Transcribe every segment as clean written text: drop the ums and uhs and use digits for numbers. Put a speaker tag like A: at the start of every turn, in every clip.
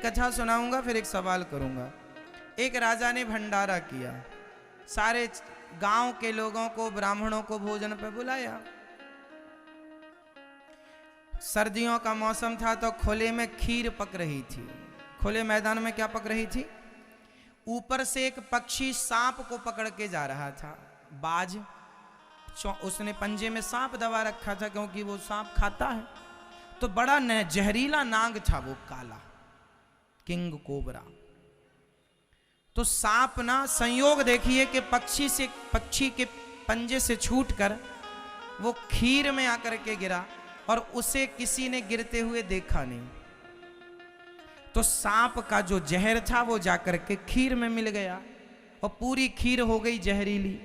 A: एक कथा सुनाऊंगा फिर एक सवाल करूंगा। एक राजा ने भंडारा किया, सारे गांव के लोगों को, ब्राह्मणों को भोजन पे बुलाया। सर्दियों का मौसम था तो खुले में खीर पक रही थी। खुले मैदान में क्या पक रही थी? ऊपर से एक पक्षी सांप को पकड़ के जा रहा था, बाज। उसने पंजे में सांप दबा रखा था क्योंकि वो सांप खाता है। तो बड़ा जहरीला नाग था वो, काला किंग कोबरा। तो सांप ना, संयोग देखिए कि पक्षी के पंजे से छूटकर वो खीर में आकर के गिरा और उसे किसी ने गिरते हुए देखा नहीं। तो सांप का जो जहर था वो जाकर के खीर में मिल गया और पूरी खीर हो गई जहरीली।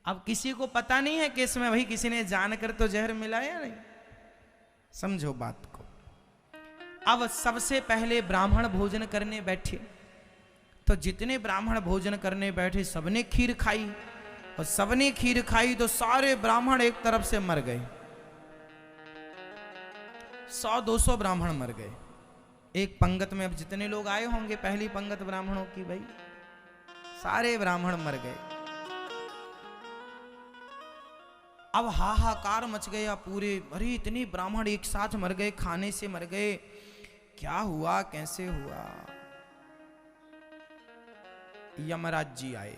A: अब किसी को पता नहीं है कि इसमें भाई किसी ने जानकर तो जहर मिलाया नहीं। समझो बात को। अब सबसे पहले ब्राह्मण भोजन करने बैठे, तो जितने ब्राह्मण भोजन करने बैठे सबने खीर खाई, और सबने खीर खाई तो सारे ब्राह्मण एक तरफ से मर गए। 100-200 ब्राह्मण मर गए एक पंगत में। अब जितने लोग आए होंगे पहली पंगत ब्राह्मणों की, भाई सारे ब्राह्मण मर गए। अब हाहाकार मच गया पूरे, अरे इतने ब्राह्मण एक साथ मर गए, खाने से मर गए, क्या हुआ, कैसे हुआ? यमराज जी आए।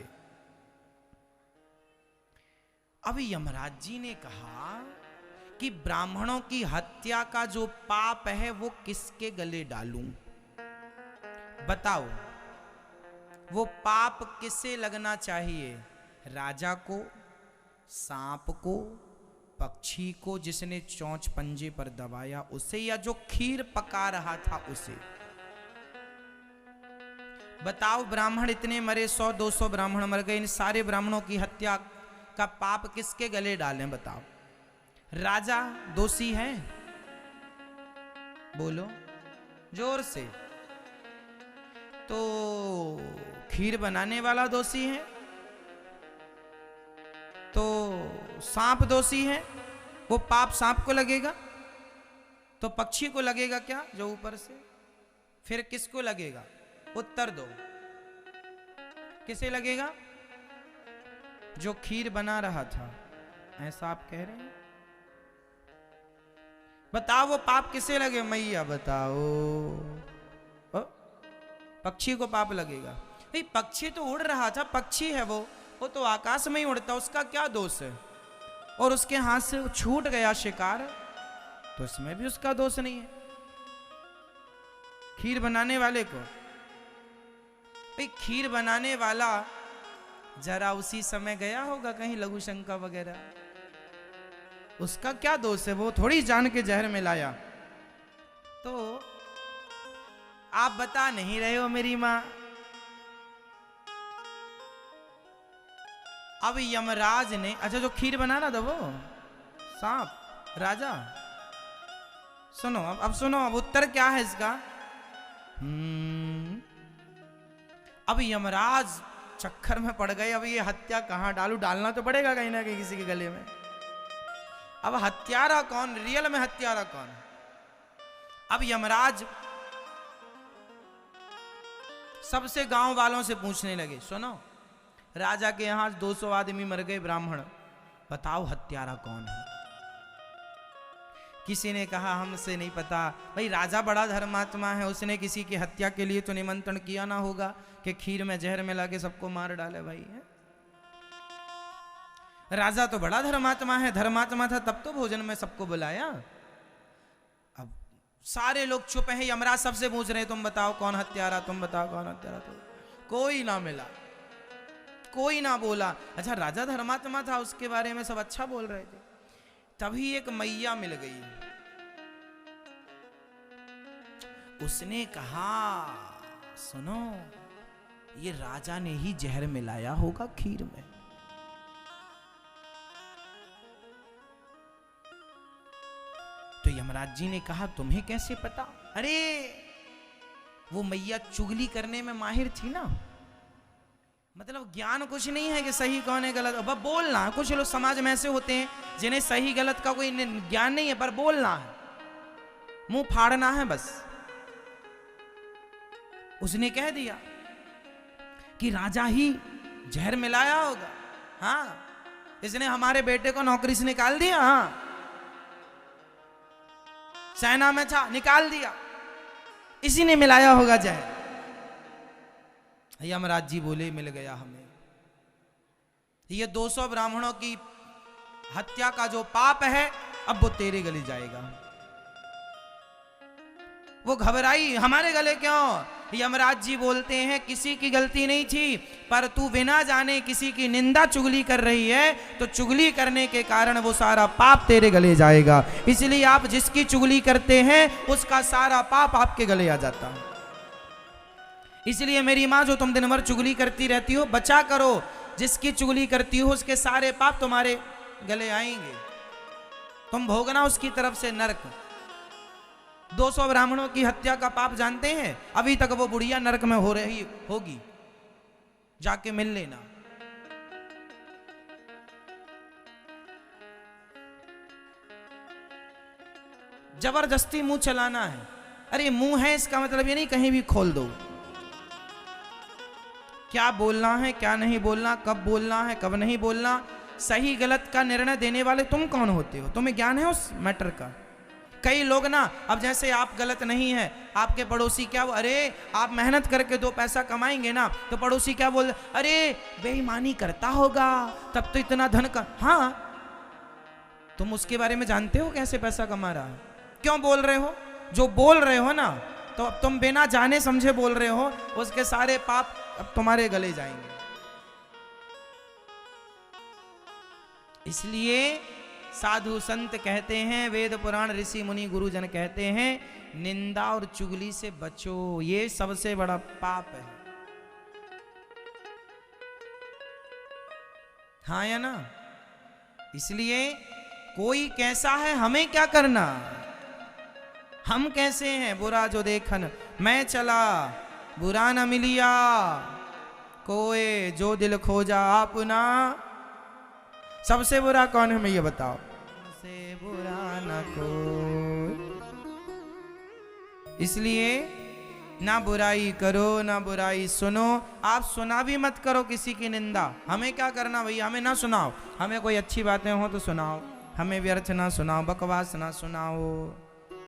A: अब यमराज जी ने कहा कि ब्राह्मणों की हत्या का जो पाप है वो किसके गले डालूं? बताओ, वो पाप किसे लगना चाहिए? राजा को, सांप को, पक्षी को जिसने चोंच पंजे पर दबाया उसे, या जो खीर पका रहा था उसे? बताओ, ब्राह्मण इतने मरे, 100-200 ब्राह्मण मर गए, इन सारे ब्राह्मणों की हत्या का पाप किसके गले डालें? बताओ। राजा दोषी है? बोलो जोर से। तो खीर बनाने वाला दोषी है? तो सांप दोषी है? वो पाप सांप को लगेगा? तो पक्षी को लगेगा क्या जो ऊपर से? फिर किसको लगेगा? उत्तर दो, किसे लगेगा? जो खीर बना रहा था, ऐसा आप कह रहे हैं? बताओ वो पाप किसे लगे? मैया बताओ। पक्षी को पाप लगेगा? भाई पक्षी तो उड़ रहा था, पक्षी है वो तो आकाश में ही उड़ता, उसका क्या दोष है? और उसके हाथ से छूट गया शिकार, तो इसमें भी उसका दोष नहीं है। खीर बनाने वाले को, भाई खीर बनाने वाला जरा उसी समय गया होगा कहीं लघु शंका वगैरह, उसका क्या दोष है? वो थोड़ी जान के जहर में लाया। तो आप बता नहीं रहे हो मेरी मां। अब यमराज ने, अच्छा जो खीर बना रहा था वो सांप, राजा, सुनो अब सुनो, अब उत्तर क्या है इसका? अब यमराज चक्कर में पड़ गए। अब ये हत्या कहां डालूं? डालना तो पड़ेगा कहीं ना कहीं किसी के गले में। अब हत्यारा कौन? रियल में हत्यारा कौन? अब यमराज सबसे गांव वालों से पूछने लगे, सुनो राजा के यहां 200 आदमी मर गए ब्राह्मण, बताओ हत्यारा कौन है? किसी ने कहा हमसे नहीं पता। भाई राजा बड़ा धर्मात्मा है, उसने किसी की हत्या के लिए तो निमंत्रण किया ना होगा कि खीर में जहर मिला के सबको मार डाले। भाई है? राजा तो बड़ा धर्मात्मा है, धर्मात्मा था तब तो भोजन में सबको बुलाया। अब सारे लोग चुप हैं, यमराज सबसे पूछ रहे तुम बताओ कौन हत्यारा, तुम बताओ कौन हत्यारा। तो कोई ना मिला, कोई ना बोला। अच्छा राजा धर्मात्मा था, उसके बारे में सब अच्छा बोल रहे थे। तभी एक मैया मिल गई, उसने कहा सुनो ये राजा ने ही जहर मिलाया होगा खीर में। तो यमराज जी ने कहा तुम्हें कैसे पता? अरे वो मैया चुगली करने में माहिर थी ना, मतलब ज्ञान कुछ नहीं है कि सही कौन है गलत, बस बोलना है। कुछ लोग समाज में ऐसे होते हैं जिन्हें सही गलत का कोई ज्ञान नहीं है, पर बोलना है, मुंह फाड़ना है बस। उसने कह दिया कि राजा ही जहर मिलाया होगा। हाँ, इसने हमारे बेटे को नौकरी से निकाल दिया। हाँ, सेना में था, निकाल दिया, इसी ने मिलाया होगा जहर। यमराज जी बोले मिल गया हमें। ये 200 ब्राह्मणों की हत्या का जो पाप है अब वो तेरे गले जाएगा। वो घबराई, हमारे गले क्यों? यमराज जी बोलते हैं किसी की गलती नहीं थी, पर तू बिना जाने किसी की निंदा चुगली कर रही है, तो चुगली करने के कारण वो सारा पाप तेरे गले जाएगा। इसलिए आप जिसकी चुगली करते हैं उसका सारा पाप आपके गले आ जाता है। इसलिए मेरी माँ, जो तुम दिन भर चुगली करती रहती हो, बचा करो। जिसकी चुगली करती हो उसके सारे पाप तुम्हारे गले आएंगे, तुम भोगना उसकी तरफ से नरक। 200 ब्राह्मणों की हत्या का पाप जानते हैं? अभी तक वो बुढ़िया नरक में हो रही होगी, जाके मिल लेना। जबरदस्ती मुंह चलाना है। अरे मुंह है, इसका मतलब ये नहीं कहीं भी खोल दो। क्या बोलना है, क्या नहीं बोलना, कब बोलना है, कब नहीं बोलना, सही गलत का निर्णय देने वाले तुम कौन होते हो? तुम्हें ज्ञान है उस मैटर का? कई लोग ना, अब जैसे आप गलत नहीं है, आपके पड़ोसी क्या, अरे आप मेहनत करके 2 पैसा कमाएंगे ना, तो पड़ोसी क्या बोल, अरे बेईमानी करता होगा तब तो इतना धन का। हाँ, तुम उसके बारे में जानते हो कैसे पैसा कमा रहा है? क्यों बोल रहे हो? जो बोल रहे हो ना, तो अब तुम बिना जाने समझे बोल रहे हो, उसके सारे पाप अब तुम्हारे गले जाएंगे। इसलिए साधु संत कहते हैं, वेद पुराण ऋषि मुनि गुरुजन कहते हैं, निंदा और चुगली से बचो, ये सबसे बड़ा पाप है। हाँ या ना? इसलिए कोई कैसा है, हमें क्या करना? हम कैसे हैं? बुरा जो देखन मैं चला, बुरा न मिलिया कोई, जो दिल खोजा अपना। सबसे बुरा कौन है, मैं ये बताओ? सबसे बुरा न कोई। इसलिए ना बुराई करो, ना बुराई सुनो। आप सुना भी मत करो किसी की निंदा। हमें क्या करना भैया? हमें ना सुनाओ। हमें कोई अच्छी बातें हो तो सुनाओ, हमें व्यर्थ ना सुनाओ, बकवास ना सुनाओ।